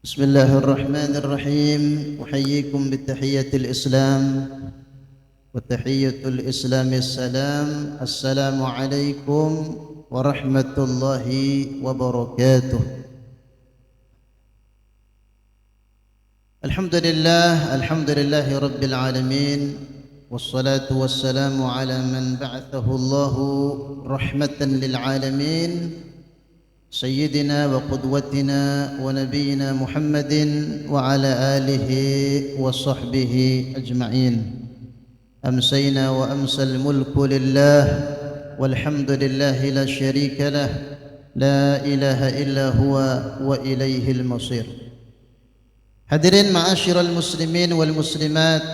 بسم الله الرحمن الرحيم. أحييكم بتحية الإسلام، وتحية الإسلام السلام. السلام عليكم ورحمة الله وبركاته. الحمد لله رب العالمين، والصلاة والسلام على من بعثه الله رحمة للعالمين، سيدنا وقدوتنا ونبينا محمد وعلى آله وصحبه أجمعين. أمسينا وأمسى الملك لله، والحمد لله لا شريك له، لا إله إلا هو وإليه المصير. Hadirin ma'asyiral muslimin wal muslimat,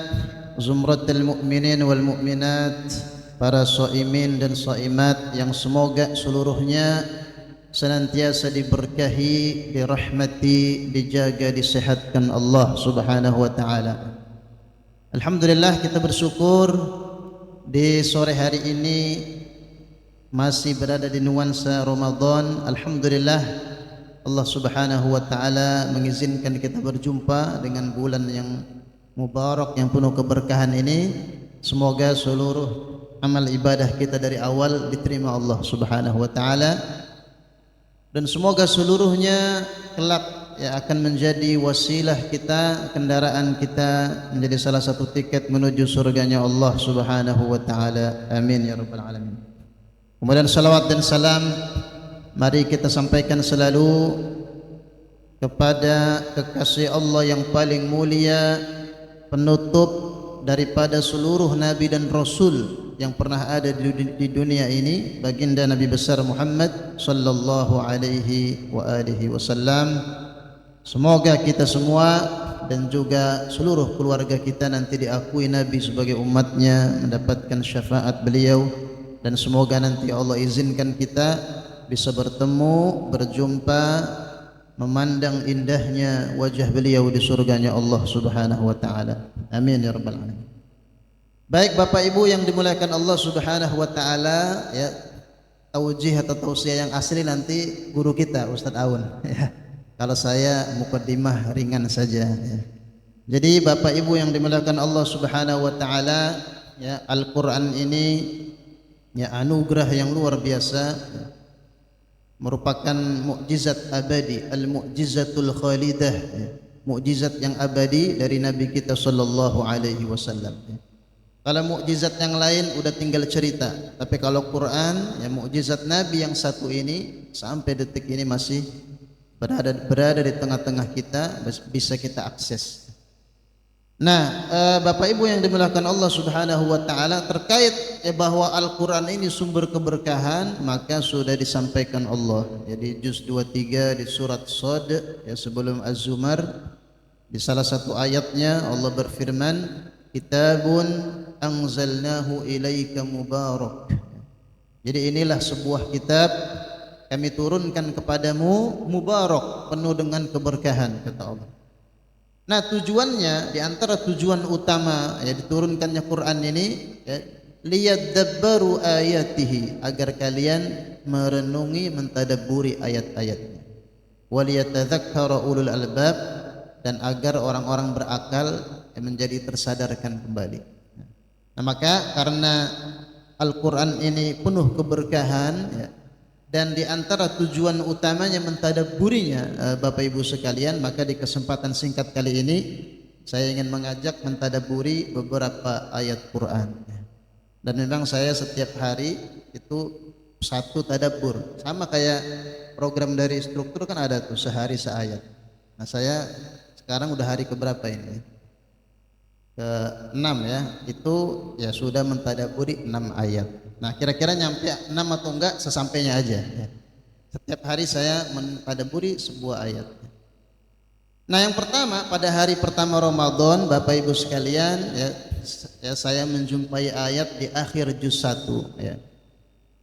zumratul mu'minin wal mu'minat, para shaimin dan shaimat yang semoga seluruhnya senantiasa diberkahi, dirahmati, dijaga, disehatkan Allah Subhanahu wa taala. Alhamdulillah, kita bersyukur di sore hari ini masih berada di nuansa Ramadan. Alhamdulillah, Allah Subhanahu wa taala mengizinkan kita berjumpa dengan bulan yang mubarak, yang penuh keberkahan ini. Semoga seluruh amal ibadah kita dari awal diterima Allah Subhanahu wa taala, dan semoga seluruhnya kelak akan menjadi wasilah kita, kendaraan kita, menjadi salah satu tiket menuju surganya Allah Subhanahu wa taala. Amin ya rabbal alamin. Kemudian salawat dan salam mari kita sampaikan selalu kepada kekasih Allah yang paling mulia, penutup daripada seluruh nabi dan rasul yang pernah ada di dunia ini, baginda Nabi besar Muhammad sallallahu alaihi wa alihi wasallam. Semoga kita semua dan juga seluruh keluarga kita nanti diakui Nabi sebagai umatnya, mendapatkan syafaat beliau, dan semoga nanti Allah izinkan kita bisa bertemu, berjumpa, memandang indahnya wajah beliau di surganya Allah Subhanahu wa taala. Amin ya rabbal alamin. Baik Bapak Ibu yang dimuliakan Allah Subhanahu wa taala, ya, taujih atau tausiah yang asli nanti guru kita Ustadz Aun, ya. Kalau saya mukaddimah ringan saja, ya. Jadi Bapak Ibu yang dimuliakan Allah Subhanahu wa taala, ya, Al-Qur'an ini ya anugerah yang luar biasa, ya, merupakan mukjizat abadi, al-mukjizatul khalidah, ya, mukjizat yang abadi dari Nabi kita sallallahu alaihi wasallam, ya. Kalau mukjizat yang lain udah tinggal cerita, tapi kalau Quran, ya mukjizat Nabi yang satu ini sampai detik ini masih berada di tengah-tengah kita, bisa kita akses. Nah, Bapak Ibu yang dimuliakan Allah Subhanahu wa taala, terkait bahwa Al-Qur'an ini sumber keberkahan, maka sudah disampaikan Allah. Jadi juz 23 di surat Shad, ya, sebelum Az-Zumar, di salah satu ayatnya Allah berfirman, kitabun anzalnahu ilaika mubarak. Jadi inilah sebuah kitab kami turunkan kepadamu, mubarak, penuh dengan keberkahan, kata Allah. Nah, tujuannya, di antara tujuan utama ya diturunkannya Quran ini, ya, liyadabbaru ayatihi, agar kalian merenungi, mentadabburi ayat-ayatnya, waliyatadzakkara ulul albab, dan agar orang-orang berakal menjadi tersadarkan kembali. Nah, maka karena Al-Quran ini penuh keberkahan, ya, dan di antara tujuan utamanya mentadabburinya, Bapak Ibu sekalian, maka di kesempatan singkat kali ini saya ingin mengajak mentadabburi beberapa ayat Quran. Dan memang saya setiap hari itu satu tadabbur, sama kayak program dari struktur kan ada tuh sehari seayat. Nah, saya sekarang udah hari keberapa ini? Ke-6, ya. Itu ya sudah mentadabburi 6 ayat. Nah, kira-kira nyampe 6 atau enggak sesampainya aja, ya. Setiap hari saya mentadabburi sebuah ayat. Nah, yang pertama, pada hari pertama Ramadan, Bapak Ibu sekalian, ya saya menjumpai ayat di akhir juz 1, ya.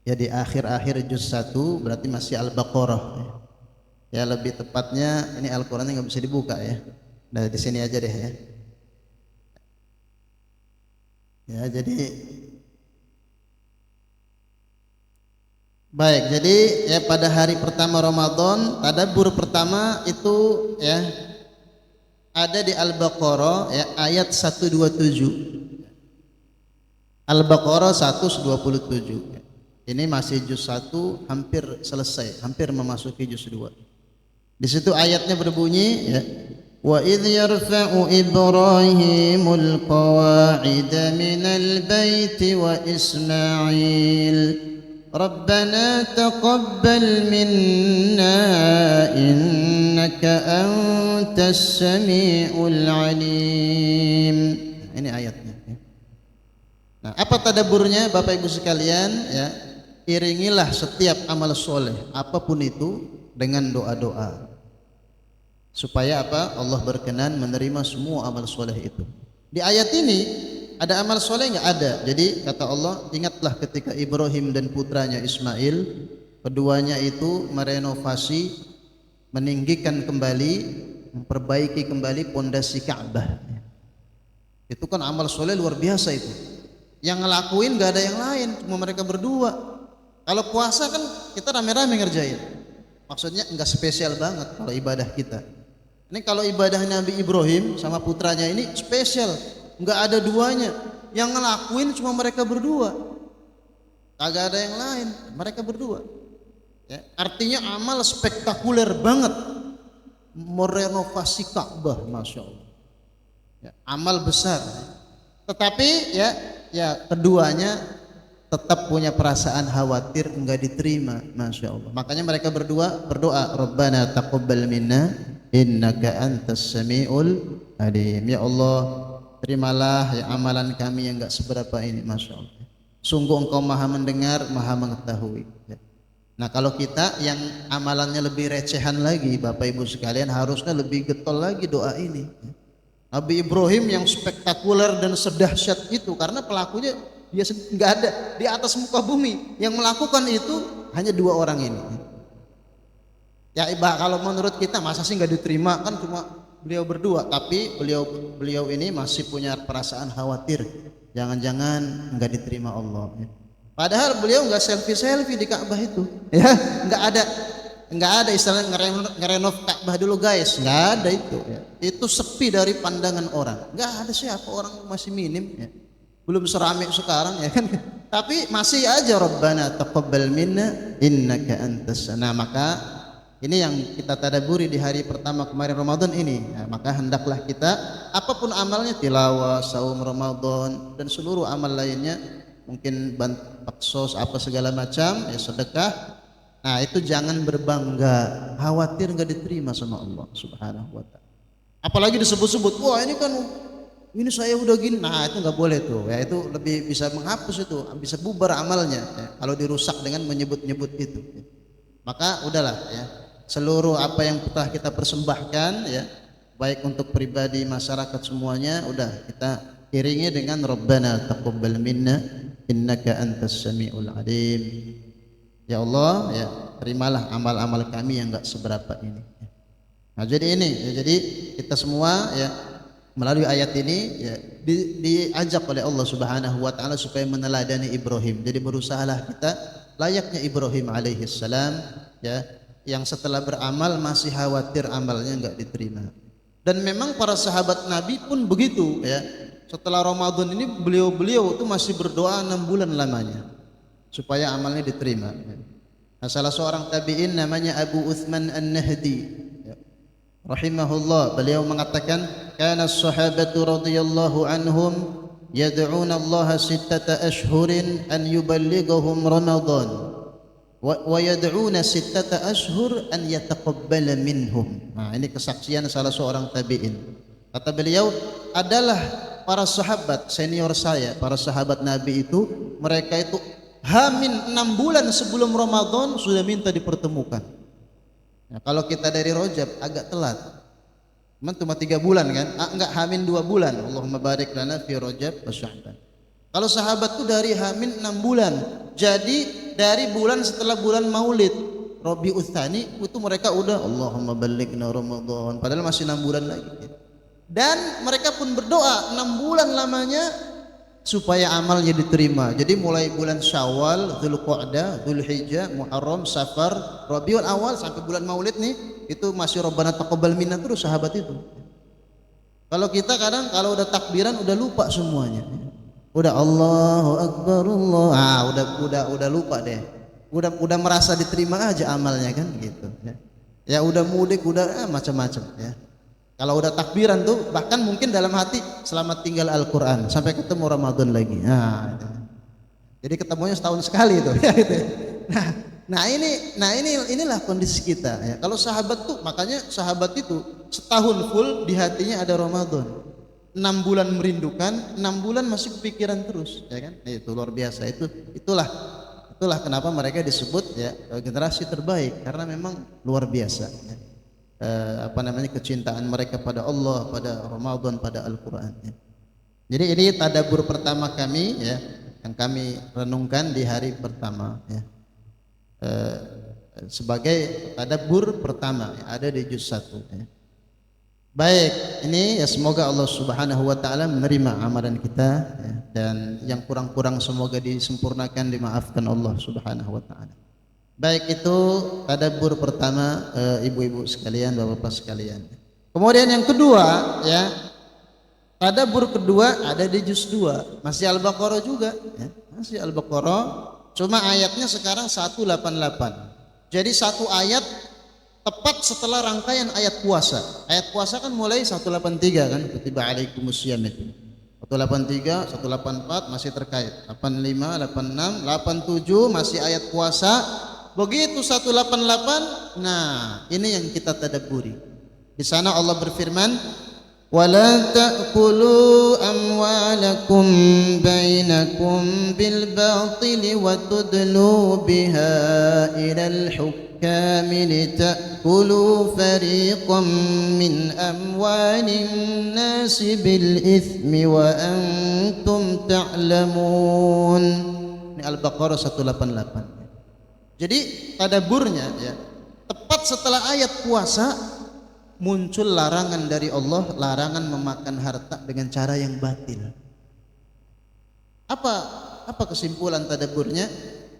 Ya, di akhir-akhir juz 1 berarti masih Al-Baqarah, ya. Ya, lebih tepatnya ini Al-Qur'annya nggak bisa dibuka, ya. Nah, di sini aja deh, ya. Ya, jadi baik, jadi ya pada hari pertama Ramadan, tadabbur pertama itu ya ada di Al-Baqarah ya, ayat 127. Al-Baqarah 127. Ini masih juz 1 hampir selesai, hampir memasuki juz 2. Di situ ayatnya berbunyi ya, wa idh yarfa'u Ibrahimul qawa'ida minal baiti wa Ismail Rabbana taqabbal minna innaka antas sami'ul alim. Ini ayatnya. Nah, apa tadabburnya Bapak Ibu sekalian ya? Iringilah setiap amal soleh apapun itu dengan doa-doa. Supaya apa? Allah berkenan menerima semua amal soleh itu. Di ayat ini ada amal soleh nggak? Ada. Jadi kata Allah, ingatlah ketika Ibrahim dan putranya Ismail, keduanya itu merenovasi, meninggikan kembali, memperbaiki kembali pondasi Ka'bah. Itu kan amal soleh luar biasa itu. Yang ngelakuin nggak ada yang lain, cuma mereka berdua. Kalau puasa kan kita rame-rame ngerjain. Maksudnya nggak spesial banget kalau ibadah kita. Ini kalau ibadah Nabi Ibrahim sama putranya ini spesial. Nggak ada duanya, yang ngelakuin cuma mereka berdua, kagak ada yang lain, mereka berdua ya. Artinya amal spektakuler banget, merenovasi Ka'bah, Masya Allah ya, amal besar. Tetapi ya keduanya tetap punya perasaan khawatir enggak diterima, Masya Allah. Makanya mereka berdua berdoa, Rabbana taqabbal minna innaka antas sami'ul alim. Ya Allah, terimalah ya amalan kami yang enggak seberapa ini, Masya Allah. Sungguh Engkau maha mendengar, maha mengetahui ya. Nah, kalau kita yang amalannya lebih recehan lagi, Bapak Ibu sekalian, harusnya lebih getol lagi doa ini ya. Nabi Ibrahim yang spektakuler dan sedahsyat itu, karena pelakunya dia nggak ada di atas muka bumi, yang melakukan itu hanya dua orang ini ya. Kalau menurut kita masa sih nggak diterima, kan cuma beliau berdua, tapi beliau ini masih punya perasaan khawatir, jangan-jangan nggak diterima Allah ya. Padahal beliau nggak selfie di Ka'bah itu ya, nggak ada istilah ngerenov Ka'bah dulu guys, nggak ada itu ya. Itu sepi dari pandangan orang, nggak ada siapa, orang masih minim ya. Belum seramai sekarang ya kan. Tapi masih aja Rabbana taqabbal minna innaka antas. Nah, maka ini yang kita tadaburi di hari pertama kemarin Ramadan ini ya, maka hendaklah kita apapun amalnya, tilawah, saum Ramadan dan seluruh amal lainnya, mungkin baksos apa segala macam ya, sedekah. Nah, itu jangan berbangga, khawatir enggak diterima sama Allah Subhanahu wa taala. Apalagi disebut-sebut, wah ini kan ini saya udah gini. Nah, itu nggak boleh tuh ya, itu lebih bisa menghapus, itu bisa bubar amalnya ya, kalau dirusak dengan menyebut-nyebut itu ya. Maka udahlah ya, seluruh apa yang telah kita persembahkan ya, baik untuk pribadi, masyarakat, semuanya udah kita iringi dengan Rabbana taqabbal minna innaka antas sami'ul alim. Ya Allah ya, terimalah amal-amal kami yang enggak seberapa ini ya. Nah, jadi ini ya, jadi kita semua ya melalui ayat ini ya, diajak oleh Allah Subhanahu wa taala supaya meneladani Ibrahim. Jadi berusahalah kita layaknya Ibrahim alaihi salam ya, yang setelah beramal masih khawatir amalnya enggak diterima. Dan memang para sahabat Nabi pun begitu ya. Setelah Ramadan ini beliau itu masih berdoa 6 bulan lamanya supaya amalnya diterima. Nah, salah seorang tabi'in namanya Abu Uthman An-Nahdi rahimahullah, beliau mengatakan, kana as-sahabatu radhiyallahu anhum yad'una Allah 6 ashhurin an yuballighahum Ramadan wa yad'una 6 ashhur an yataqabbala minhum. Nah, ini kesaksian salah seorang tabi'in. Kata beliau, adalah para sahabat senior saya, para sahabat Nabi itu, mereka itu hamin 6 bulan sebelum Ramadan sudah minta dipertemukan. Nah, kalau kita dari Rajab agak telat, cuma 3 bulan kan, enggak, hamin 2 bulan. Allahumma barik lana fi Rajab wa Sya'ban. Kalau sahabat itu dari hamin 6 bulan, jadi dari bulan setelah bulan Maulid Rabiul Tsani itu mereka udah Allahumma balighna Ramadan, padahal masih 6 bulan lagi. Dan mereka pun berdoa 6 bulan lamanya supaya amalnya diterima. Jadi mulai bulan Syawal, Dzulqa'dah, Dzulhijjah, Muharram, Safar, Rabiul Awal sampai bulan Maulid nih, itu masih Rabbana taqabbal minna terus sahabat itu. Kalau kita kadang kalau udah takbiran udah lupa semuanya. Udah Allahu Akbar Allah. Udah lupa deh. Udah merasa diterima aja amalnya kan gitu ya. Ya udah mudik udah macam-macam ya. Kalau udah takbiran tuh bahkan mungkin dalam hati selamat tinggal Al-Qur'an sampai ketemu Ramadan lagi. Nah, itu. Jadi ketemunya setahun sekali tuh ya gitu. Inilah kondisi kita ya. Kalau sahabat tuh makanya sahabat itu setahun full di hatinya ada Ramadan. 6 bulan merindukan, 6 bulan masih kepikiran terus ya kan. Itu luar biasa. Itulah kenapa mereka disebut ya generasi terbaik karena memang luar biasa ya. Kecintaan mereka pada Allah, pada Ramadan, pada Al-Qur'an ya. Jadi ini tadabbur pertama kami ya yang kami renungkan di hari pertama ya. Sebagai tadabbur pertama ya, ada di juz 1 ya. Baik, ini ya semoga Allah Subhanahu wa taala menerima amalan kita ya, dan yang kurang-kurang semoga disempurnakan, dimaafkan Allah Subhanahu wa taala. Baik, itu tadabbur pertama ibu-ibu sekalian, bapak-bapak sekalian. Kemudian yang kedua ya, tadabbur kedua ada di juz 2, masih Al-Baqarah juga ya, masih Al-Baqarah, cuma ayatnya sekarang 188. Jadi satu ayat tepat setelah rangkaian ayat puasa. Ayat puasa kan mulai 183 kan, kutiba alaikumusiyam itu. 183, 184 masih terkait. 85, 86, 87 masih ayat puasa. Begitu 188, nah ini yang kita tadabburi. Di sana Allah berfirman, وَلَا تَأْكُلُوا أَمْوَالَكُمْ بَيْنَكُمْ بِالْبَاطِلِ وَتُدْلُوا بِهَا إِلَى الْحُكَّامِ لِتَأْكُلُوا فَرِيقًا مِنْ أَمْوَالِ النَّاسِ بِالْإِثْمِ وَأَنْتُمْ تَعْلَمُونَ. Ini Al-Baqarah 188. Jadi tadabburnya ya, tepat setelah ayat puasa muncul larangan dari Allah, larangan memakan harta dengan cara yang batil. Apa kesimpulan tadabburnya?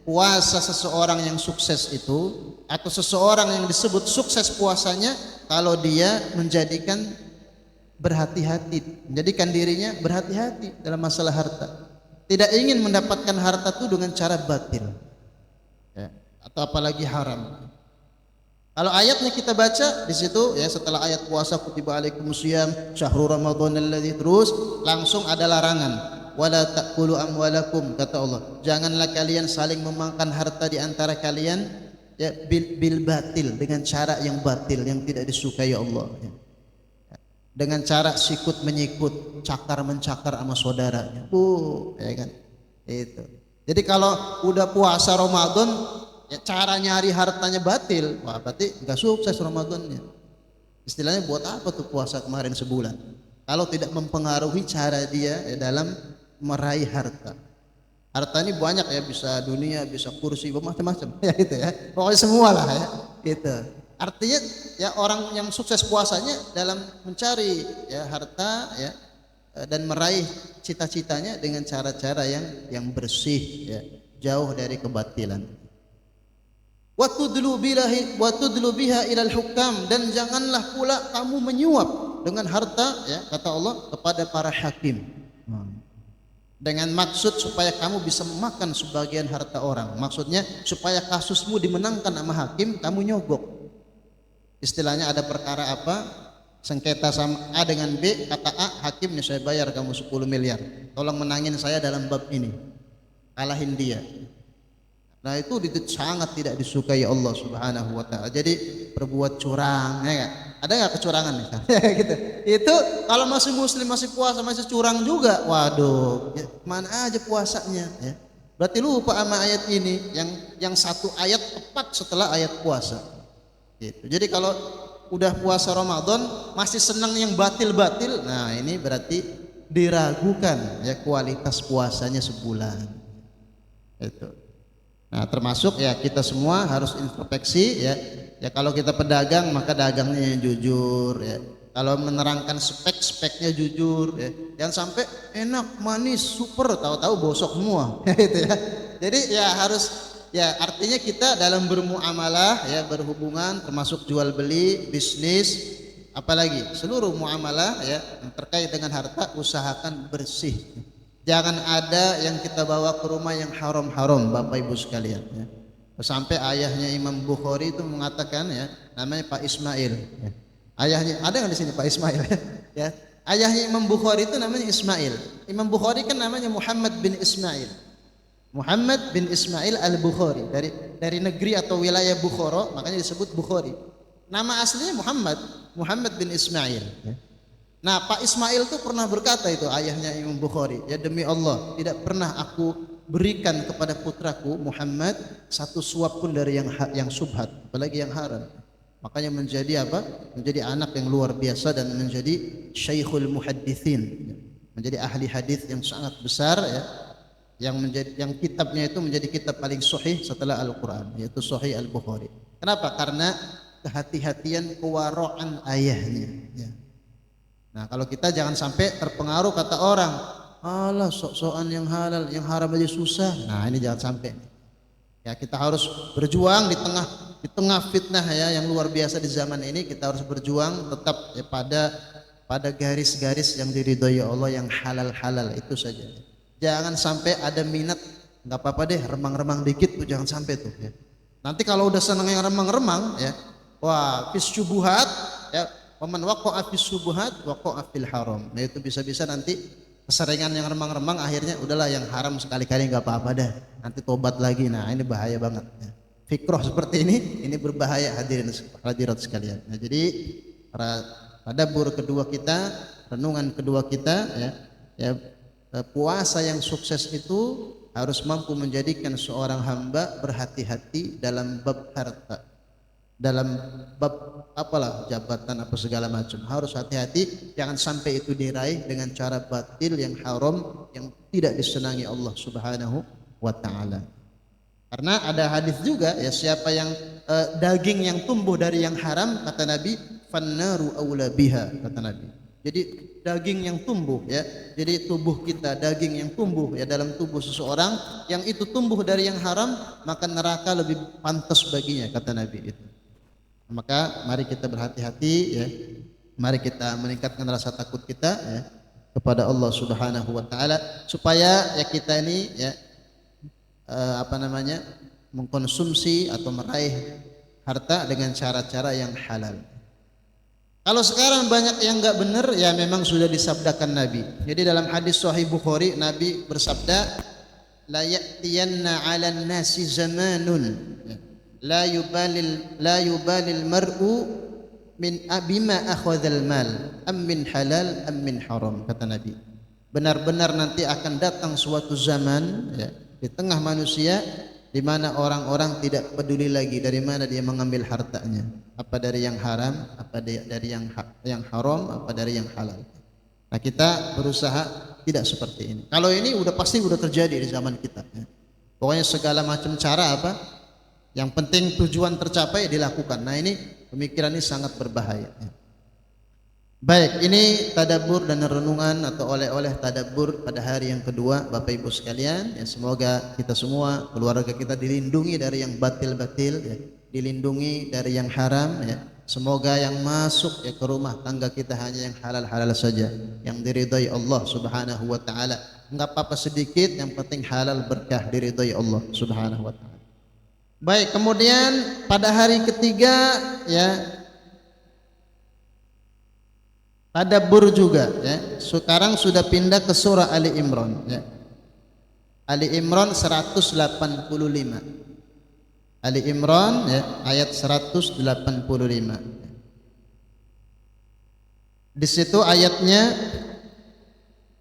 Puasa seseorang yang sukses itu atau seseorang yang disebut sukses puasanya kalau dia menjadikan berhati-hati, menjadikan dirinya berhati-hati dalam masalah harta. Tidak ingin mendapatkan harta itu dengan cara batil. Ya, atau apalagi haram. Kalau ayatnya kita baca di situ ya, setelah ayat puasa kutiba alaikumusiyam syahrul ramadhan alladzi, terus langsung ada larangan, wala taqulu amwalakum, kata Allah, janganlah kalian saling memakan harta di antara kalian ya bil batil, dengan cara yang batil yang tidak disukai Allah ya. Dengan cara sikut menyikut, cakar mencakar sama saudaranya. Ya kan? Itu. Jadi kalau udah puasa Ramadan ya cara nyari hartanya batil, wah berarti enggak sukses Ramadannya. Istilahnya buat apa tuh puasa kemarin sebulan kalau tidak mempengaruhi cara dia ya dalam meraih harta. Harta ini banyak ya, bisa dunia, bisa kursi, macam-macam ya gitu ya. Pokoknya semua lah ya gitu. Artinya ya orang yang sukses puasanya dalam mencari ya harta ya dan meraih cita-citanya dengan cara-cara yang bersih ya, jauh dari kebatilan. Wa tudlu biha ilal hukam, dan janganlah pula kamu menyuap dengan harta ya kata Allah kepada para hakim. Dengan maksud supaya kamu bisa memakan sebagian harta orang. Maksudnya supaya kasusmu dimenangkan sama hakim, kamu nyogok. Istilahnya ada perkara apa, sengketa sama A dengan B, kata A, hakim nih saya bayar kamu 10 miliar, tolong menangin saya dalam bab ini, kalahin dia. Nah itu sangat tidak disukai Allah Subhanahu wa taala. Jadi berbuat curang ya gak? Ada nggak kecurangan nih? Gitu. Itu kalau masih muslim, masih puasa, masih curang juga, waduh ya, mana aja puasanya ya. Berarti lupa sama ayat ini yang satu ayat tepat setelah ayat puasa gitu. Jadi kalau udah puasa Ramadan masih senang yang batil-batil, nah ini berarti diragukan ya kualitas puasanya sebulan itu. Nah termasuk ya kita semua harus introspeksi ya. Ya kalau kita pedagang maka dagangnya yang jujur ya. Kalau menerangkan speknya jujur ya. Jangan sampai enak, manis, super, tahu-tahu bosok semua gitu ya. Jadi ya harus ya, artinya kita dalam bermuamalah ya, berhubungan termasuk jual beli, bisnis, apalagi seluruh muamalah ya yang terkait dengan harta usahakan bersih. Jangan ada yang kita bawa ke rumah yang haram-haram, Bapak Ibu sekalian ya. Sampai ayahnya Imam Bukhari itu mengatakan ya, namanya Pak Ismail ya. Ayahnya ada nggak di sini Pak Ismail ya? Ya. Ayahnya Imam Bukhari itu namanya Ismail. Imam Bukhari kan namanya Muhammad bin Ismail. Muhammad bin Ismail al-Bukhari dari negeri atau wilayah Bukhara, makanya disebut Bukhari. Nama aslinya Muhammad bin Ismail. Nah, Pak Ismail itu pernah berkata itu ayahnya Imam Bukhari, ya demi Allah, tidak pernah aku berikan kepada putraku Muhammad satu suap pun dari yang subhat, apalagi yang haram. Makanya menjadi apa? Menjadi anak yang luar biasa dan menjadi Syekhul Muhadditsin, menjadi ahli hadis yang sangat besar ya. Yang kitabnya itu menjadi kitab paling sahih setelah Al-Qur'an, yaitu Sahih Al-Bukhari. Kenapa? Karena kehati-hatian kewaraan ayahnya ya. Nah, kalau kita jangan sampai terpengaruh kata orang, alah sok-sokan yang halal, yang haram aja susah. Nah, ini jangan sampai. Ya, kita harus berjuang di tengah fitnah ya yang luar biasa di zaman ini. Kita harus berjuang tetap ya, pada garis-garis yang diridhoi Allah, yang halal-halal itu saja. Jangan sampai ada minat, nggak apa-apa deh remang-remang dikit tuh, jangan sampai tuh ya. Nanti kalau udah seneng yang remang-remang ya, wah fis syubuhat ya, waman waqa'a fis syubuhat waqa'a fil haram. Nah itu bisa-bisa nanti keseringan yang remang-remang akhirnya udahlah yang haram sekali-kali nggak apa-apa dah, nanti tobat lagi. Nah ini bahaya banget ya. Fikrah seperti ini berbahaya hadirat sekalian. Nah jadi tadabbur kedua kita, renungan kedua kita ya puasa yang sukses itu harus mampu menjadikan seorang hamba berhati-hati dalam bab harta, dalam bab apalah jabatan apa segala macam. Harus hati-hati, jangan sampai itu diraih dengan cara batil yang haram yang tidak disenangi Allah Subhanahu wa taala. Karena ada hadis juga ya, siapa yang daging yang tumbuh dari yang haram, kata Nabi, fannaru aula biha, kata Nabi. Jadi daging yang tumbuh ya, jadi tubuh kita daging yang tumbuh ya dalam tubuh seseorang yang itu tumbuh dari yang haram, maka neraka lebih pantas baginya, kata Nabi itu. Maka mari kita berhati-hati ya, mari kita meningkatkan rasa takut kita ya kepada Allah Subhanahu wa taala, supaya ya kita ini ya mengkonsumsi atau meraih harta dengan cara-cara yang halal. Kalau sekarang banyak yang enggak benar, ya memang sudah disabdakan Nabi. Jadi dalam hadis Sahih Bukhari, Nabi bersabda, la ya'tiyanna 'alan nasi zamanun la yubalil mar'u min abima akhadhal mal am min halal am min haram, kata Nabi. Benar-benar nanti akan datang suatu zaman ya, di tengah manusia di mana orang-orang tidak peduli lagi dari mana dia mengambil hartanya, apa dari yang haram, apa dari yang haram, apa dari yang halal. Nah kita berusaha tidak seperti ini. Kalau ini pasti udah terjadi di zaman kita ya. Pokoknya segala macam cara apa, yang penting tujuan tercapai dilakukan. Nah ini pemikiran ini sangat berbahaya ya. Baik, ini tadabbur dan renungan atau oleh-oleh tadabbur pada hari yang kedua, Bapak Ibu sekalian. Ya, semoga kita semua, keluarga kita dilindungi dari yang batil-batil, ya, dilindungi dari yang haram. Ya. Semoga yang masuk ya ke rumah tangga kita hanya yang halal-halal saja, yang diridhai Allah Subhanahu wa taala. Enggak apa-apa sedikit, yang penting halal berkah, diridhai Allah Subhanahu wa taala. Baik, kemudian pada hari ketiga ya tadabbur juga ya. Sekarang sudah pindah ke surah Ali Imran ya. Ali Imran 185. Ali Imran ya, ayat 185. Di situ ayatnya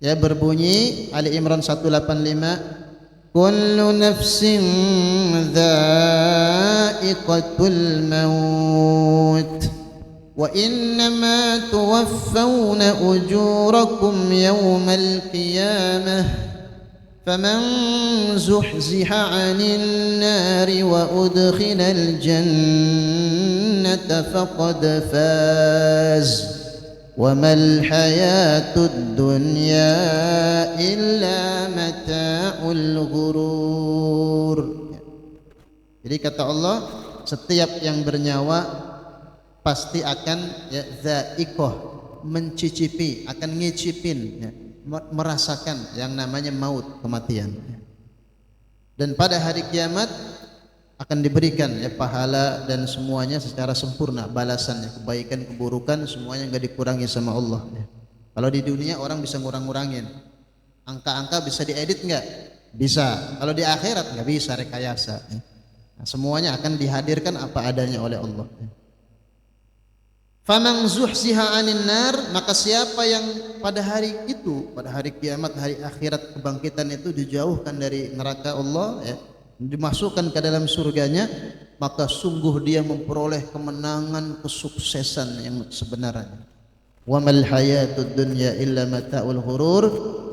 ya berbunyi, Ali Imran 185, kullu nafsin dha'iqatul maut wa innama tuwaffawna ujurakum yawmal qiyamah faman zuhziha 'anil nari wa udkhilal jannata faqad faz wa mal hayatud dunya illa mata'ul ghurur. Jadi kata Allah, setiap yang bernyawa pasti akan ya dzaiqah, mencicipi, akan ngicipin ya, merasakan yang namanya maut, kematian. Dan pada hari kiamat akan diberikan ya pahala dan semuanya secara sempurna, balasannya, kebaikan, keburukan semuanya enggak dikurangi sama Allah ya. Kalau di dunia orang bisa ngurang-ngurangin, angka-angka bisa diedit enggak? Bisa. Kalau di akhirat enggak bisa rekayasa ya. Nah, semuanya akan dihadirkan apa adanya oleh Allah ya. Faman zuhziha 'anil nar, maka siapa yang pada hari itu, pada hari kiamat, hari akhirat kebangkitan itu dijauhkan dari neraka Allah ya, dimasukkan ke dalam surganya, maka sungguh dia memperoleh kemenangan, kesuksesan yang sebenarnya. Wa mal hayatud dunya illa mata'ul ghurur,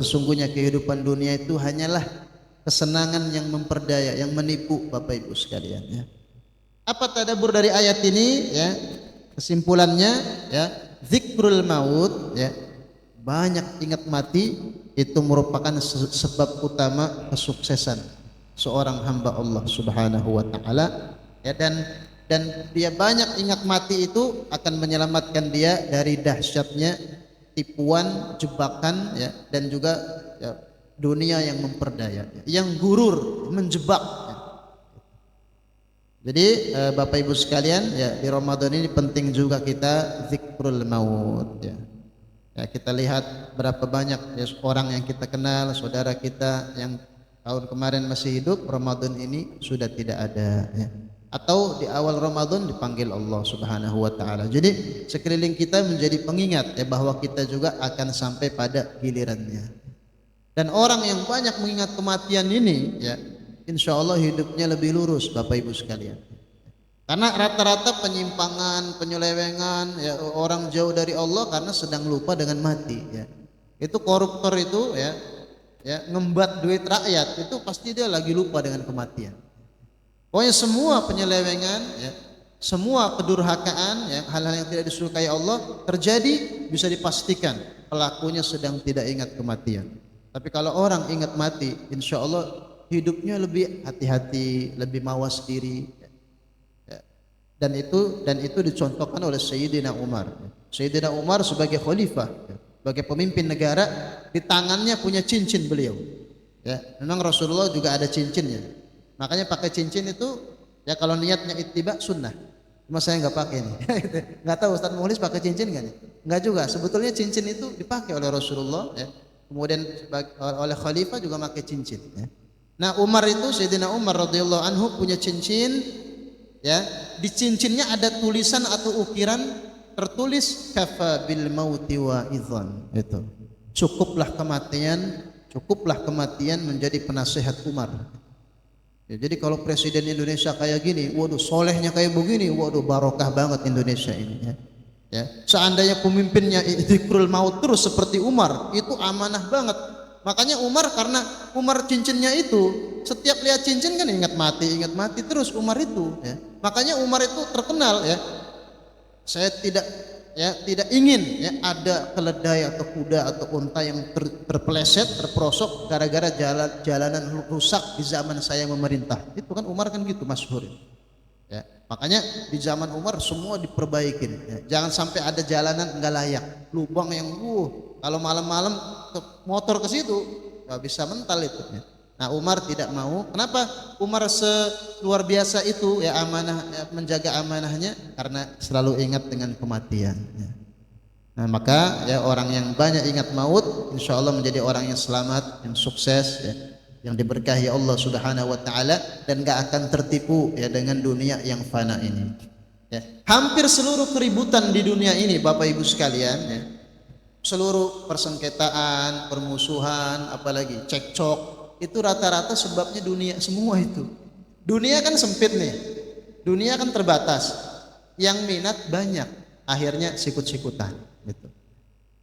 sesungguhnya kehidupan dunia itu hanyalah kesenangan yang memperdaya, yang menipu Bapak Ibu sekalian ya. Apa tadabbur dari ayat ini ya? Kesimpulannya ya, zikrul maut ya, banyak ingat mati itu merupakan sebab utama kesuksesan seorang hamba Allah Subhanahu wa taala ya, dan dia banyak ingat mati itu akan menyelamatkan dia dari dahsyatnya tipuan, jebakan ya, dan juga ya, dunia yang memperdaya, yang gurur, menjebak ya. Jadi Bapak Ibu sekalian ya, di Ramadan ini penting juga kita zikrul maut ya. Ya, kita lihat berapa banyak ya, orang yang kita kenal, saudara kita yang tahun kemarin masih hidup, Ramadan ini sudah tidak ada ya. Atau di awal Ramadan dipanggil Allah Subhanahu wa taala. Jadi sekeliling kita menjadi pengingat ya, bahwa kita juga akan sampai pada gilirannya. Dan orang yang banyak mengingat kematian ini ya, insya Allah hidupnya lebih lurus Bapak Ibu sekalian. Karena rata-rata penyimpangan, penyelewengan ya, orang jauh dari Allah karena sedang lupa dengan mati ya. Itu koruptor itu ya, ngembat duit rakyat itu pasti dia lagi lupa dengan kematian. Pokoknya semua penyelewengan ya, semua kedurhakaan ya, hal-hal yang tidak disukai Allah terjadi, bisa dipastikan pelakunya sedang tidak ingat kematian. Tapi kalau orang ingat mati, insya Allah hidupnya lebih hati-hati, lebih mawas diri ya. Dan itu dicontohkan oleh Sayyidina Umar. Sayyidina Umar sebagai khalifah ya, sebagai pemimpin negara, di tangannya punya cincin beliau ya. Memang Rasulullah juga ada cincinnya, makanya pakai cincin itu ya, kalau niatnya ittiba sunnah. Cuma saya nggak pakai nih. Nggak tahu Ustaz Mukhlis pakai cincin nggak nih? Nggak juga, sebetulnya cincin itu dipakai oleh Rasulullah ya. Kemudian oleh khalifah juga pakai cincin ya. Nah Umar itu, Sayyidina Umar radhiyallahu anhu punya cincin ya, di cincinnya ada tulisan atau ukiran tertulis kafa bil mauti wa idzan, itu cukuplah kematian menjadi penasehat Umar ya. Jadi kalau presiden Indonesia kayak gini, waduh solehnya kayak begini, waduh barokah banget Indonesia ini ya. Ya, seandainya pemimpinnya zikrul maut terus seperti Umar, itu amanah banget. Makanya Umar, karena Umar cincinnya itu, setiap lihat cincin kan ingat mati terus Umar itu ya. Makanya Umar itu terkenal ya, saya tidak ingin ya ada keledai atau kuda atau unta yang terpeleset, terperosok gara-gara jalanan rusak di zaman saya memerintah. Itu kan Umar kan gitu masyhur ya. Makanya di zaman Umar semua diperbaikin ya. Jangan sampai ada jalanan enggak layak, lubang yang kalau malam-malam motor ke situ nggak bisa mental itu ya. Nah Umar tidak mau. Kenapa Umar luar biasa itu ya, amanah ya, menjaga amanahnya karena selalu ingat dengan kematian ya. Nah maka ya, orang yang banyak ingat maut insya Allah menjadi orang yang selamat, yang sukses ya, yang diberkahi Allah Subhanahu wa taala, dan gak akan tertipu ya dengan dunia yang fana ini ya. Hampir seluruh keributan di dunia ini Bapak Ibu sekalian ya, seluruh persengketaan, permusuhan, apalagi cekcok, itu rata-rata sebabnya dunia semua itu. Dunia kan sempit nih, dunia kan terbatas, yang minat banyak, akhirnya sikut-sikutan gitu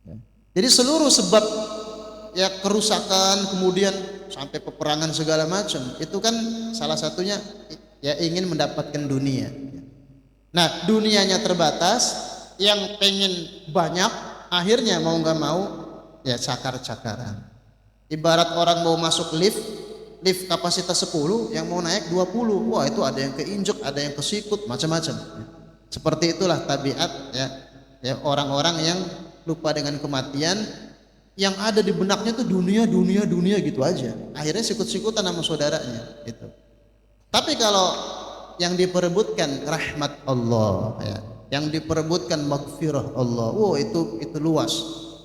ya. Jadi seluruh sebab ya kerusakan, kemudian sampai peperangan segala macam, itu kan salah satunya ya ingin mendapatkan dunia. Nah dunianya terbatas, yang pengen banyak, akhirnya mau nggak mau ya cakar-cakaran. Ibarat orang mau masuk lift kapasitas 10, yang mau naik 20, wah itu ada yang keinjek, ada yang kesikut, macam-macam. Seperti itulah tabiat ya orang-orang yang lupa dengan kematian, yang ada di benaknya tuh dunia gitu aja. Akhirnya sikut-sikutan sama saudaranya gitu. Tapi kalau yang diperebutkan rahmat Allah ya, yang diperebutkan maghfirah Allah, itu luas.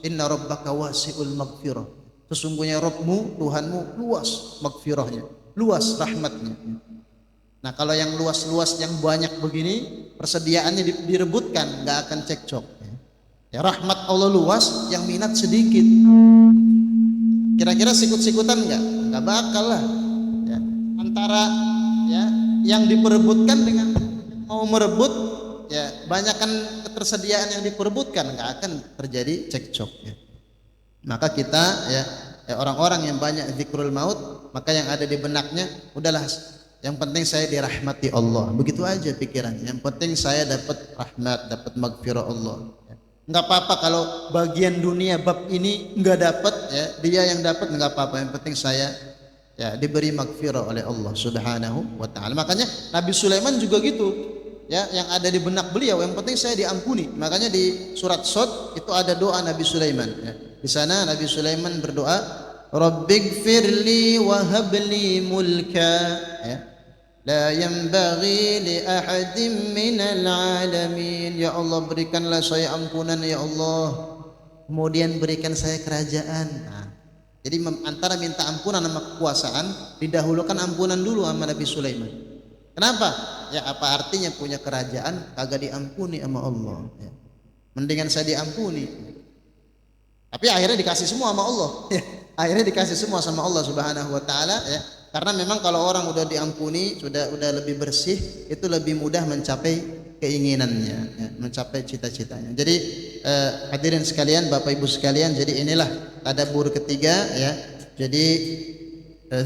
Inna rabbaka wasi'ul maghfirah. Sesungguhnya Rabbmu, Tuhanmu luas maghfirahnya, luas rahmatnya. Nah kalau yang luas-luas yang banyak begini, persediaannya direbutkan, nggak akan cekcok. Ya rahmat Allah luas, yang minat sedikit. Kira-kira sikut-sikutan nggak bakal lah. Ya. Antara ya yang diperebutkan dengan mau merebut, ya banyakkan ketersediaan yang diperebutkan, nggak akan terjadi cekcok. Ya. Maka kita ya orang-orang yang banyak zikrul maut, maka yang ada di benaknya, udahlah, yang penting saya dirahmati Allah, begitu aja pikirannya. Yang penting saya dapat rahmat, dapat maghfirah Allah. Nggak apa-apa kalau bagian dunia bab ini nggak dapat, ya dia yang dapat, nggak apa-apa. Yang penting saya ya diberi maghfirah oleh Allah Subhanahu wa taala. Makanya Nabi Sulaiman juga gitu. Ya, yang ada di benak beliau, yang penting saya diampuni. Makanya di surat Shad itu ada doa Nabi Sulaiman. Ya. Di sana Nabi Sulaiman berdoa, Rabbighfirli wa habli mulka. Ya. La yanbaghi li ahadin minal alamin. Ya Allah, berikanlah saya ampunan ya Allah, kemudian berikan saya kerajaan. Nah, jadi antara minta ampunan sama kekuasaan, didahulukan ampunan dulu sama Nabi Sulaiman. Kenapa? Ya apa artinya punya kerajaan kagak diampuni sama Allah ya. Mendingan saya diampuni. Tapi akhirnya dikasih semua sama Allah ya. Akhirnya dikasih semua sama Allah Subhanahu wa taala ya. Karena memang kalau orang udah diampuni, sudah lebih bersih, itu lebih mudah mencapai keinginannya, ya, mencapai cita-citanya. Jadi hadirin sekalian, Bapak Ibu sekalian, jadi inilah tadabbur ketiga ya. Jadi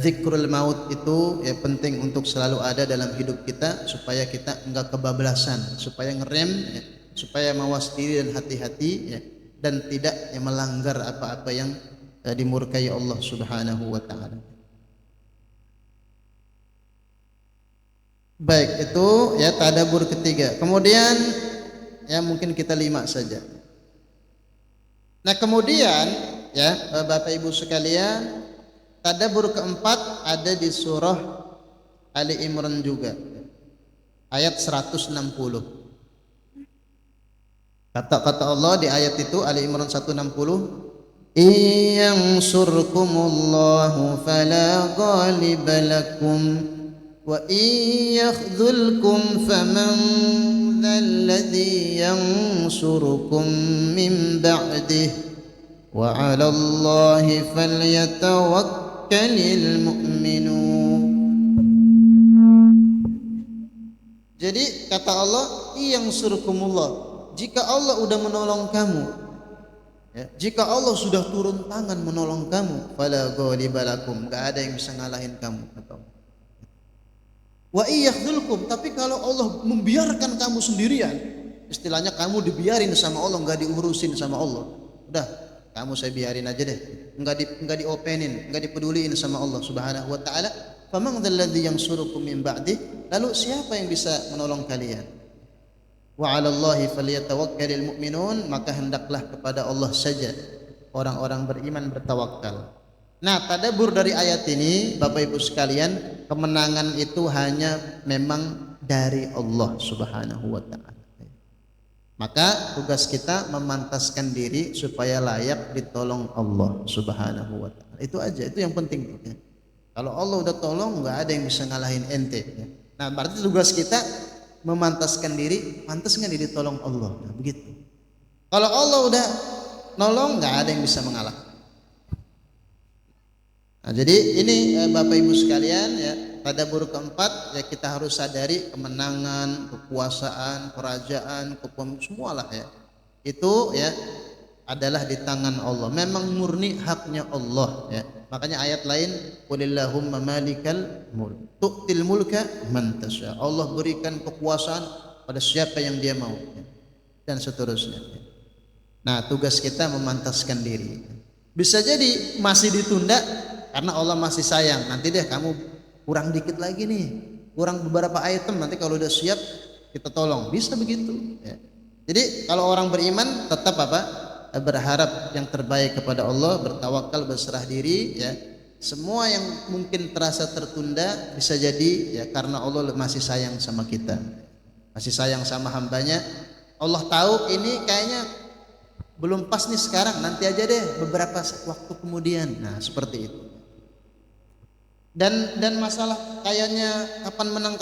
zikrul maut itu ya penting untuk selalu ada dalam hidup kita, supaya kita enggak kebablasan, supaya ngerem ya, supaya mawas diri dan hati-hati ya, dan tidak ya, melanggar apa-apa yang dimurkai Allah Subhanahu wa taala. Baik, itu ya tadabbur ketiga. Kemudian ya mungkin kita 5 saja. Nah kemudian ya Bapak Ibu sekalian, tadabbur keempat ada di surah Ali Imran juga, ayat 160. Kata-kata Allah di ayat itu, Ali Imran 160, Iyansurkumullahu fala ghaliba lakum wa iyakhzulkum faman dzalladzi yansurukum min ba'dih wa 'alallahi falyatawakkalul mu'minun. Jadi kata Allah, iyansurkumullah, jika Allah udah menolong kamu ya, jika Allah sudah turun tangan menolong kamu, fala ghaliba lakum, enggak ada yang bisa ngalahin kamu, kata Allah. Wa iyakhzulkum, tapi kalau Allah membiarkan kamu sendirian, istilahnya kamu dibiarin sama Allah, enggak diurusin sama Allah, udah kamu saya biarin aja deh, enggak diopenin, enggak dipeduliin sama Allah Subhanahu wa taala, faman dzalladzi yansurukum min ba'dih, lalu siapa yang bisa menolong kalian? Wa 'alallahi falyatawakkalul mu'minun, maka hendaklah kepada Allah saja orang-orang beriman bertawakal. Nah, tadabbur dari ayat ini Bapak Ibu sekalian, kemenangan itu hanya memang dari Allah Subhanahu wa taala. Maka tugas kita memantaskan diri supaya layak ditolong Allah Subhanahu wa taala. Itu aja, itu yang penting ya. Kalau Allah udah tolong, enggak ada yang bisa ngalahin ente ya. Nah, berarti tugas kita memantaskan diri, pantas nggak ditolong Allah, nah, begitu. Kalau Allah udah nolong, nggak ada yang bisa mengalahkan. Nah, jadi ini Bapak Ibu sekalian ya, tadabbur keempat ya, kita harus sadari kemenangan, kekuasaan, kerajaan, semualah ya, itu ya adalah di tangan Allah. Memang murni haknya Allah ya. Makanya ayat lain, qulillahumma malikal mulk tu'til mulka man tasya. Allah berikan kekuasaan pada siapa yang dia mau ya, dan seterusnya. Nah, tugas kita memantaskan diri. Bisa jadi masih ditunda karena Allah masih sayang. Nanti deh kamu kurang dikit lagi nih, kurang beberapa item, nanti kalau udah siap kita tolong, bisa begitu ya. Jadi kalau orang beriman tetap berharap yang terbaik kepada Allah, bertawakal, berserah diri ya. Semua yang mungkin terasa tertunda bisa jadi ya karena Allah masih sayang sama kita, masih sayang sama hambanya. Allah tahu ini kayaknya belum pas nih sekarang, nanti aja deh beberapa waktu kemudian. Nah seperti itu. Dan masalah kayaknya kapan menang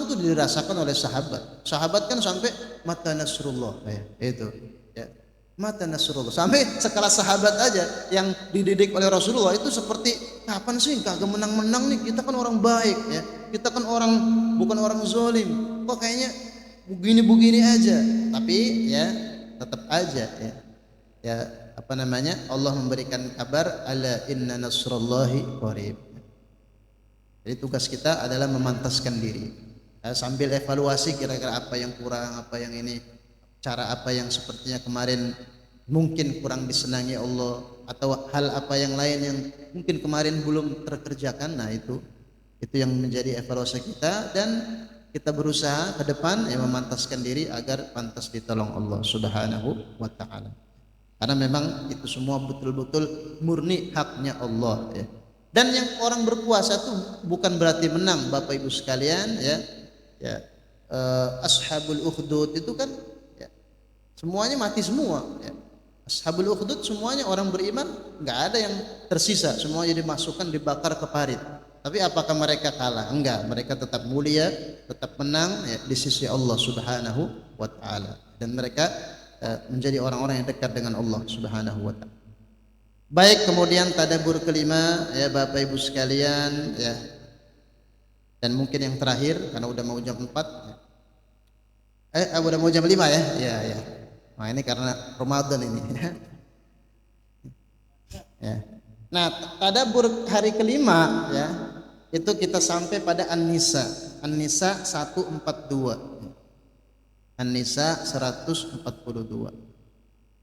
itu dirasakan oleh sahabat. Sahabat kan sampai mata nasrullah ya, itu ya. Mata nasrullah, sampai sekelas sahabat aja yang dididik oleh Rasulullah itu seperti kapan sih kagak menang-menang nih, kita kan orang baik ya, kita kan orang bukan orang zalim, kok kayaknya begini-begini aja. Tapi ya tetap aja ya Allah memberikan kabar ala inna nasrullahi qarib. Jadi tugas kita adalah memantaskan diri ya, sambil evaluasi kira-kira apa yang kurang, apa yang ini, cara apa yang sepertinya kemarin mungkin kurang disenangi Allah, atau hal apa yang lain yang mungkin kemarin belum terkerjakan. Nah itu yang menjadi evaluasi kita, dan kita berusaha ke depan ya memantaskan diri agar pantas ditolong Allah Subhanahu wa taala. Karena memang itu semua betul-betul murni haknya Allah ya. Dan yang orang berpuasa itu bukan berarti menang, Bapak Ibu sekalian ya. Ashabul Ukhdud itu kan ya, semuanya mati semua ya. Ashabul Ukhdud semuanya orang beriman, nggak ada yang tersisa, semuanya dimasukkan, dibakar ke parit. Tapi apakah mereka kalah? Enggak, mereka tetap mulia, tetap menang ya, di sisi Allah Subhanahu wa taala, dan mereka menjadi orang-orang yang dekat dengan Allah Subhanahu wa taala. Baik, kemudian tadabbur kelima ya Bapak Ibu sekalian ya. Dan mungkin yang terakhir karena udah mau jam 4 ya. Udah mau jam 5 ya. Ya. Nah, ini karena Ramadan ini ya. Nah, tadabbur hari kelima ya, itu kita sampai pada An-Nisa 142. An-Nisa 142.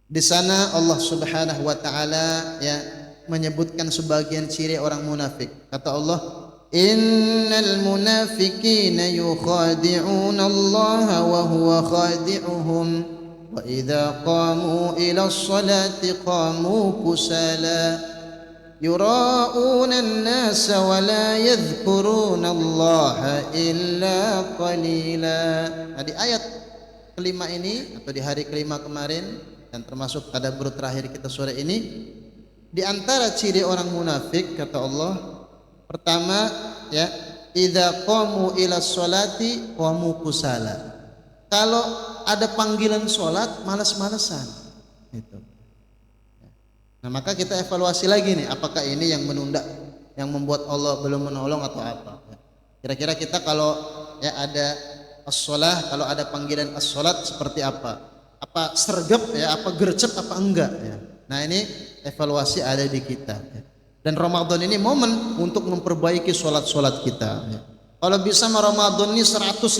Di sana Allah Subhanahu wa taala ya menyebutkan sebagian ciri orang munafik. Kata Allah, innal munafiqina yukhadi'una Allah wa huwa khadi'uhum wa idza qamu ila sholati qamu kusala yura'una an-nasa wa la yadhkuruna Allah illa qalila. Nah, di ayat kelima ini atau di hari kelima kemarin dan termasuk tadabbur terakhir kita sore ini, di antara ciri orang munafik kata Allah, pertama ya, idza qamu ila sholati qamu kusala. Kalau ada panggilan sholat malas-malesan itu. Nah, maka kita evaluasi lagi nih, apakah ini yang menunda, yang membuat Allah belum menolong atau apa? Kira-kira kita kalau ya ada as-shalah, kalau ada panggilan as-shalat seperti apa? Apa sergap ya, apa gercep, apa enggak ya. Nah ini evaluasi ada di kita ya. Dan Ramadan ini momen untuk memperbaiki sholat kita ya. Kalau bisa Ramadan ini 150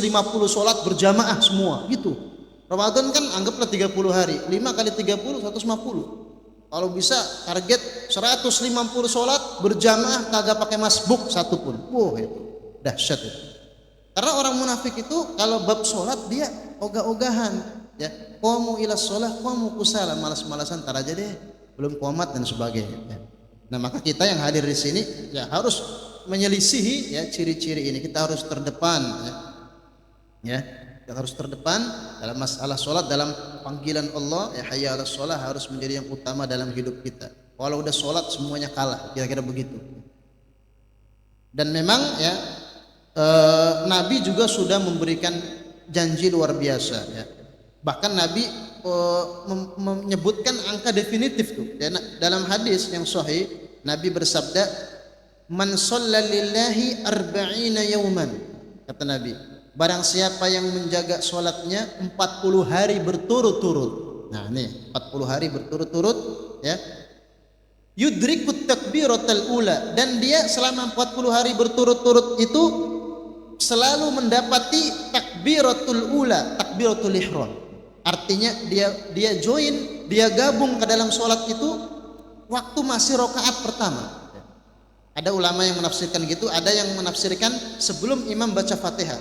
sholat berjamaah semua gitu. Ramadan kan anggaplah 30 hari, 5 kali 30 150. Kalau bisa target 150 sholat berjamaah kagak pakai masbuk satupun. Wah itu dahsyat itu. Karena orang munafik itu kalau bab sholat dia ogah-ogahan ya, qamu ila sholah qamu kusala, malas-malasan, tar aja deh belum qomat dan sebagainya ya. Nah maka kita yang hadir di sini ya harus menyelisihi ya ciri-ciri ini. Kita harus terdepan ya. Kita harus terdepan dalam masalah sholat, dalam panggilan Allah ya, hayya 'alas sholah harus menjadi yang utama dalam hidup kita. Kalau udah sholat semuanya kalah, kira-kira begitu. Dan memang ya Nabi juga sudah memberikan janji luar biasa ya. Bahkan Nabi menyebutkan angka definitif tuh. Dalam hadis yang sahih Nabi bersabda, "Man shalla lillahi arba'ina yauman." Kata Nabi, barang siapa yang menjaga salatnya 40 hari berturut-turut. Nah, nih 40 hari berturut-turut ya. Yudrikut takbiratul ula, dan dia selama 40 hari berturut-turut itu selalu mendapati takbiratul ula, takbiratul ihram. Artinya dia join, dia gabung ke dalam sholat itu waktu masih rakaat pertama. Ada ulama yang menafsirkan gitu, ada yang menafsirkan sebelum imam baca Fatihah.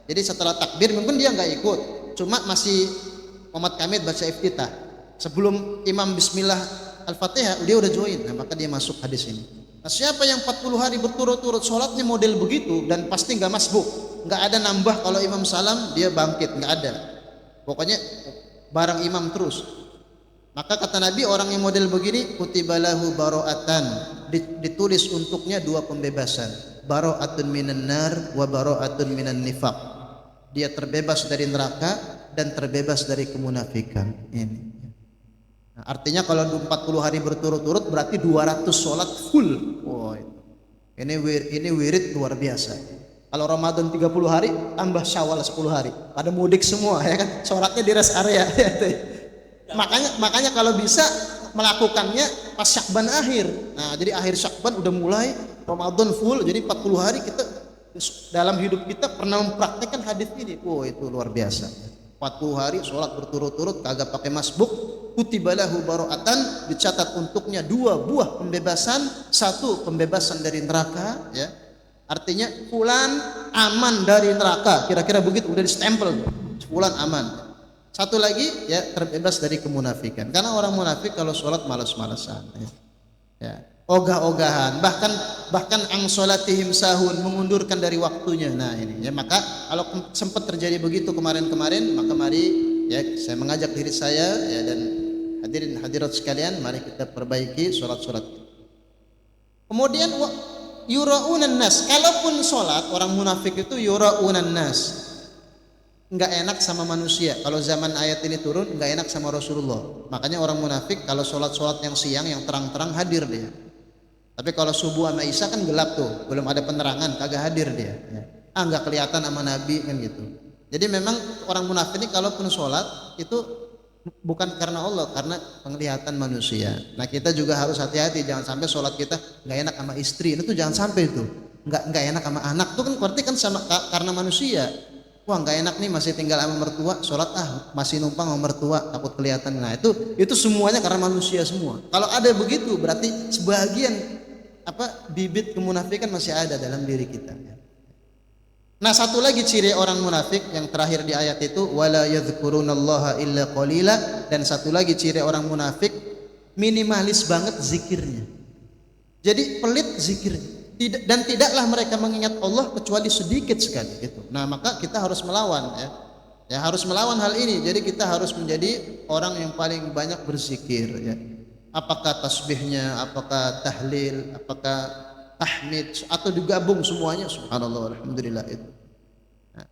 Jadi setelah takbir mungkin dia nggak ikut, cuma masih qomat kamit baca iftitah. Sebelum imam bismillah al-fatihah dia udah join. Nah, maka dia masuk hadis ini. Nah, siapa yang 40 hari berturut-turut sholatnya model begitu dan pasti nggak masbuk, nggak ada nambah kalau imam salam dia bangkit, nggak ada. Pokoknya bareng imam terus. Maka kata Nabi, orang yang model begini kutibalahu baro'atan, ditulis untuknya 2 pembebasan, baro'atun minan nar wa baro'atun minan nifaq. Dia terbebas dari neraka dan terbebas dari kemunafikan. Ini. Nah, artinya kalau 40 hari berturut-turut berarti 200 sholat full. Oh, ini wirid luar biasa. Kalau Ramadan 30 hari tambah Syawal 10 hari. Pada mudik semua ya kan, sholatnya di rest area. Makanya kalau bisa melakukannya pas Syakban akhir. Nah, jadi akhir Syakban udah mulai Ramadan full, jadi 40 hari kita dalam hidup kita pernah mempraktekkan hadis ini. Oh, itu luar biasa. 40 hari sholat berturut-turut kagak pakai masbuk, kutibalahu baro'atan, dicatat untuknya 2 buah pembebasan, 1 pembebasan dari neraka, ya. Artinya fulan aman dari neraka, kira-kira begitu, udah distempel, fulan aman. 1 lagi ya terbebas dari kemunafikan. Karena orang munafik kalau sholat malas-malasan, ya, ogah-ogahan, bahkan ang sholatihim sahun, mengundurkan dari waktunya. Nah ini ya, maka kalau sempat terjadi begitu kemarin-kemarin, maka mari ya saya mengajak diri saya ya dan hadirin hadirat sekalian, mari kita perbaiki sholat-sholat. Kemudian yura'unan nas, kalaupun sholat orang munafik itu yura'unan nas, nggak enak sama manusia. Kalau zaman ayat ini turun nggak enak sama Rasulullah. Makanya orang munafik kalau sholat yang siang yang terang-terang hadir dia. Tapi kalau subuh sama isya kan gelap tuh, belum ada penerangan, kagak hadir dia. Nggak kelihatan sama Nabi kan gitu. Jadi memang orang munafik ini kalaupun sholat itu bukan karena Allah, karena penglihatan manusia. Nah kita juga harus hati-hati, jangan sampai sholat kita nggak enak sama istri, itu jangan sampai itu. Nggak enak sama anak tuh kan berarti kan sama karena manusia. Wah nggak enak nih masih tinggal sama mertua, sholat masih numpang sama mertua, takut kelihatan. Nah itu semuanya karena manusia semua. Kalau ada begitu berarti sebagian bibit kemunafikan masih ada dalam diri kita. Nah satu lagi ciri orang munafik yang terakhir di ayat itu, wala yadhkurunallaha illa qalila, dan satu lagi ciri orang munafik minimalis banget zikirnya. Jadi pelit zikirnya. Dan tidaklah mereka mengingat Allah kecuali sedikit sekali gitu. Nah maka kita harus melawan ya harus melawan hal ini. Jadi kita harus menjadi orang yang paling banyak berzikir ya. Apakah tasbihnya, apakah tahlil, apakah tahmid, atau digabung semuanya, subhanallah alhamdulillah itu. Nah,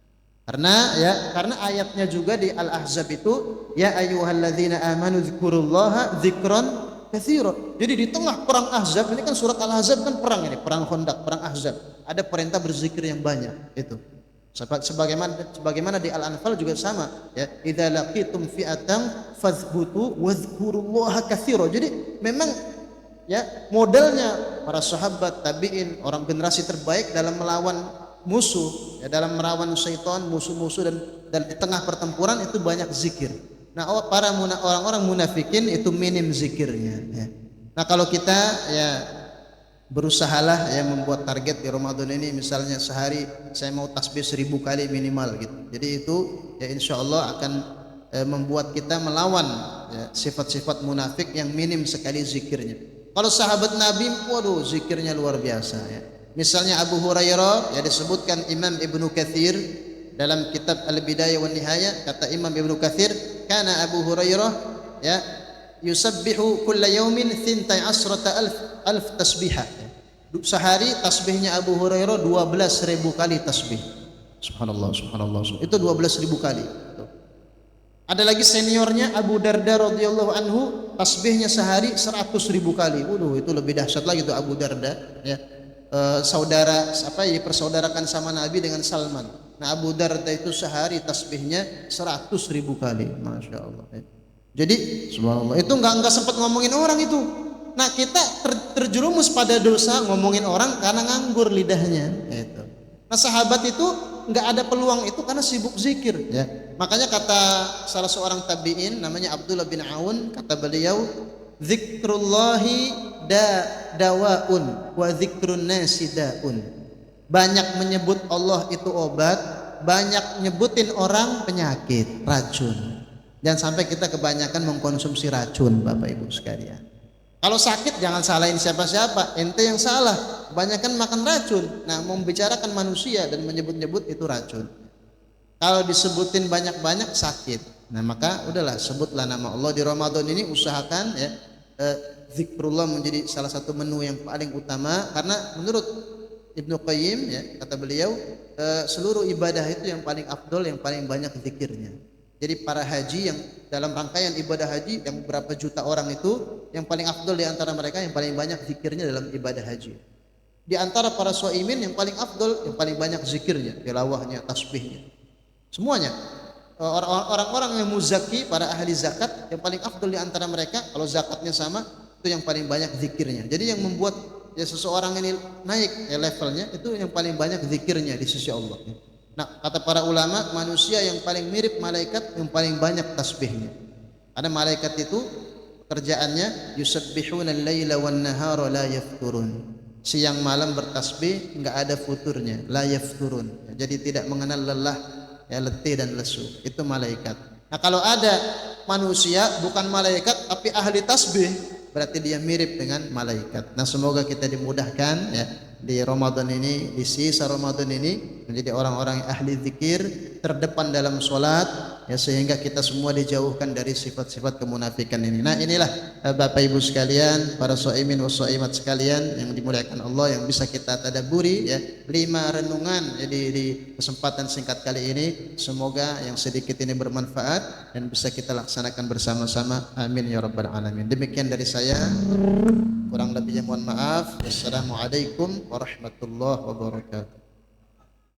karena ayatnya juga di Al-Ahzab itu ya ayyuhalladzina amanu dzkurullaha dzikran katsira. Jadi di tengah perang Ahzab ini kan, surat Al-Ahzab kan perang ini, perang Khandaq, perang Ahzab. Ada perintah berzikir yang banyak itu. Sebagaimana di Al-Anfal juga sama ya, idza laqitum fi'atan fadhbutu wadhkurullaha katsira. Jadi memang ya modelnya para sahabat, tabi'in, orang generasi terbaik dalam melawan musuh ya, dalam melawan syaitan, musuh-musuh, dan di tengah pertempuran itu banyak zikir. Nah orang-orang munafikin itu minim zikirnya ya. Nah kalau kita ya berusahalah ya membuat target di Ramadan ini, misalnya sehari saya mau tasbih 1000 kali minimal gitu. Jadi itu ya insya Allah akan membuat kita melawan ya, sifat-sifat munafik yang minim sekali zikirnya. Kalau sahabat Nabi, waduh zikirnya luar biasa ya. Misalnya Abu Hurairah ya, disebutkan Imam Ibnu Katsir dalam kitab Al-Bidayah wan Nihayah, kata Imam Ibnu Katsir, kana Abu Hurairah ya yusabbihu kulla yaumin 12,000 tasbihah. Sehari tasbihnya Abu Hurairah 12.000 kali tasbih. Subhanallah. Itu 12.000 kali. Ada lagi seniornya Abu Darda radhiyallahu anhu, tasbihnya sehari 100.000 kali. Waduh, itu lebih dahsyat lagi tuh Abu Darda ya. Saudara dipersaudarakan sama Nabi dengan Salman. Nah Abu Darda itu sehari tasbihnya 100.000 kali. Masya Allah ya. Jadi subhanallah, itu enggak sempat ngomongin orang itu. Nah kita terjerumus pada dosa ngomongin orang karena nganggur lidahnya gitu. Nah sahabat itu enggak ada peluang itu karena sibuk zikir ya. Makanya kata salah seorang tabi'in namanya Abdullah bin Aun, kata beliau, zikrullahi dawaun wa zikrun nasi daun. Banyak menyebut Allah itu obat, banyak nyebutin orang penyakit, racun. Jangan sampai kita kebanyakan mengkonsumsi racun, Bapak Ibu sekalian. Kalau sakit jangan salahin siapa-siapa, ente yang salah, kebanyakan makan racun. Nah, membicarakan manusia dan menyebut-nyebut itu racun. Kalau disebutin banyak-banyak sakit. Nah, maka udahlah, sebutlah nama Allah di Ramadan ini, usahakan ya zikrullah menjadi salah satu menu yang paling utama, karena menurut Ibnu Qayyim ya, kata beliau, seluruh ibadah itu yang paling afdol, yang paling banyak zikirnya. Jadi para haji yang dalam rangkaian ibadah haji yang berapa juta orang itu, yang paling afdol di antara mereka yang paling banyak zikirnya dalam ibadah haji. Di antara para shaimin yang paling afdol, yang paling banyak zikirnya, tilawahnya, tasbihnya, semuanya. Orang-orang yang muzaki, para ahli zakat, yang paling afdol di antara mereka, kalau zakatnya sama, itu yang paling banyak zikirnya. Jadi yang membuat ya seseorang ini naik ya levelnya, itu yang paling banyak zikirnya di sisi Allah. Nah, kata para ulama, manusia yang paling mirip malaikat yang paling banyak tasbihnya. Karena malaikat itu kerjaannya yusabbihuna al-laila wan nahara la yafturun. Siang malam bertasbih, enggak ada futurnya, la yafturun. Jadi tidak mengenal lelah, ya letih dan lesu. Itu malaikat. Nah, kalau ada manusia bukan malaikat tapi ahli tasbih, berarti dia mirip dengan malaikat. Nah, semoga kita dimudahkan ya di Ramadan ini, di sisa Ramadan ini menjadi orang-orang yang ahli zikir, terdepan dalam sholat ya, sehingga kita semua dijauhkan dari sifat-sifat kemunafikan ini. Nah, inilah Bapak Ibu sekalian, para shaimin wa shaimat sekalian yang dimuliakan Allah, yang bisa kita tadabburi ya, 5 renungan jadi di kesempatan singkat kali ini. Semoga yang sedikit ini bermanfaat dan bisa kita laksanakan bersama-sama. Amin ya rabbal alamin. Demikian dari saya, kurang lebihnya mohon maaf. Wassalamualaikum warahmatullahi wabarakatuh.